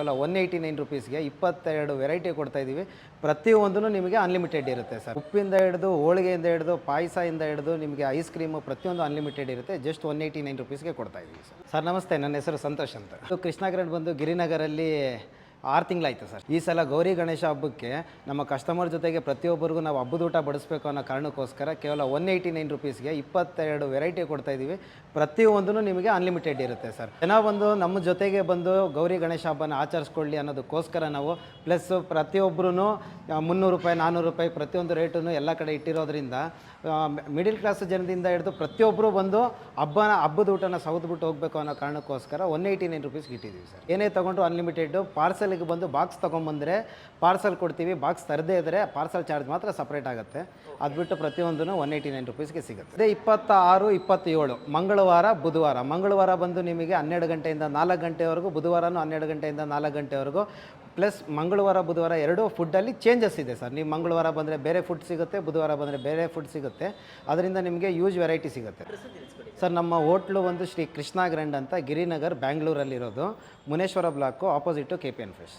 ಅಲ್ಲ 189 ರುಪೀಸ್ಗೆ 22 ವೆರೈಟಿ ಕೊಡ್ತಾ ಇದ್ದೀವಿ. ಪ್ರತಿಯೊಂದೂ ನಿಮಗೆ ಅನ್ಲಿಮಿಟೆಡ್ ಇರುತ್ತೆ ಸರ್. ಉಪ್ಪಿಂದ ಹಿಡಿದು, ಹೋಳಿಗೆಯಿಂದ ಹಿಡಿದು, ಪಾಯಸದಿಂದ ಹಿಡಿದು ನಿಮಗೆ ಐಸ್ ಕ್ರೀಮು ಪ್ರತಿಯೊಂದು ಅನ್ಲಿಮಿಟೆಡ್ ಇರುತ್ತೆ. ಜಸ್ಟ್ 189 ರುಪೀಸ್ಗೆ ಕೊಡ್ತಾ ಇದ್ದೀವಿ ಸರ್. ಸರ್ ನಮಸ್ತೆ, ನನ್ನ ಹೆಸರು ಸಂತೋಷ್ ಅಂತ. ಇದು ಕೃಷ್ಣಾಗ್ರಡ್ ಬಂದು ಗಿರಿನಗರಲ್ಲಿ 6 ತಿಂಗಳಾಯಿತು ಸರ್. ಈ ಸಲ ಗೌರಿ ಗಣೇಶ ಹಬ್ಬಕ್ಕೆ ನಮ್ಮ ಕಸ್ಟಮರ್ ಜೊತೆಗೆ ಪ್ರತಿಯೊಬ್ಬರಿಗೂ ನಾವು ಹಬ್ಬದ ಊಟ ಬಡಿಸ್ಬೇಕು ಅನ್ನೋ ಕಾರಣಕ್ಕೋಸ್ಕರ ಕೇವಲ 189 ರುಪೀಸ್ಗೆ 22 ವೆರೈಟಿ ಕೊಡ್ತಾ ಇದ್ದೀವಿ. ಪ್ರತಿಯೊಂದೂ ನಿಮಗೆ ಅನ್ಲಿಮಿಟೆಡ್ ಇರುತ್ತೆ ಸರ್. ಜನ ಬಂದು ನಮ್ಮ ಜೊತೆಗೆ ಬಂದು ಗೌರಿ ಗಣೇಶ ಹಬ್ಬನ ಆಚರಿಸ್ಕೊಳ್ಳಿ ಅನ್ನೋದಕ್ಕೋಸ್ಕರ ನಾವು ಪ್ಲಸ್ ಪ್ರತಿಯೊಬ್ಬರೂ 300 ರೂಪಾಯಿ 400 ರೂಪಾಯಿ ಪ್ರತಿಯೊಂದು ರೇಟನ್ನು ಎಲ್ಲ ಕಡೆ ಇಟ್ಟಿರೋದ್ರಿಂದ ಮಿಡಿಲ್ ಕ್ಲಾಸ್ ಜನದಿಂದ ಹಿಡಿದು ಪ್ರತಿಯೊಬ್ಬರು ಬಂದು ಹಬ್ಬದ ಊಟನ ಸೌದ್ಬಿಟ್ಟು ಹೋಗಬೇಕು ಅನ್ನೋ ಕಾರಣಕ್ಕೋಸ್ಕರ 189 ರುಪೀಸ್ಗೆ ಇಟ್ಟಿದ್ದೀವಿ ಸರ್. ಏನೇ ತೊಗೊಂಡ್ರು ಅನ್ಲಿಮಿಟೆಡ್ಡು. ಪಾರ್ಸಲ್ಗೆ ಬಂದು ಬಾಕ್ಸ್ ತೊಗೊಂಬಂದರೆ ಪಾರ್ಸಲ್ ಕೊಡ್ತೀವಿ. ಬಾಕ್ಸ್ ತರದೇ ಇದ್ದರೆ ಪಾರ್ಸಲ್ ಚಾರ್ಜ್ ಮಾತ್ರ ಸಪ್ರೇಟ್ ಆಗುತ್ತೆ. ಅದು ಬಿಟ್ಟು ಪ್ರತಿಯೊಂದೂ 189 ರುಪೀಸ್ಗೆ ಸಿಗುತ್ತೆ. ಅದೇ 26, 27 ಮಂಗಳವಾರ ಬಂದು ನಿಮಗೆ 12 ಗಂಟೆಯಿಂದ 4 ಗಂಟೆವರೆಗೂ, ಬುಧವಾರನೂ 12 ಗಂಟೆಯಿಂದ 4 ಗಂಟೆವರೆಗೂ. ಪ್ಲಸ್ ಮಂಗಳವಾರ ಬುಧವಾರ ಎರಡೂ ಫುಡ್ಡಲ್ಲಿ ಚೇಂಜಸ್ ಇದೆ ಸರ್. ನೀವು ಮಂಗಳವಾರ ಬಂದರೆ ಬೇರೆ ಫುಡ್ ಸಿಗುತ್ತೆ, ಬುಧವಾರ ಬಂದರೆ ಬೇರೆ ಫುಡ್ ಸಿಗುತ್ತೆ. ಅದರಿಂದ ನಿಮಗೆ ಯೂಸ್ ವೆರೈಟಿ ಸಿಗುತ್ತೆ ಸರ್. ನಮ್ಮ ಹೋಟ್ಲು ಒಂದು ಶ್ರೀ ಕೃಷ್ಣ ಗ್ರ್ಯಾಂಡ್ ಅಂತ ಗಿರಿನಗರ್, ಬ್ಯಾಂಗ್ಳೂರಲ್ಲಿರೋದು. Muneshwara block, opposite KPN fresh.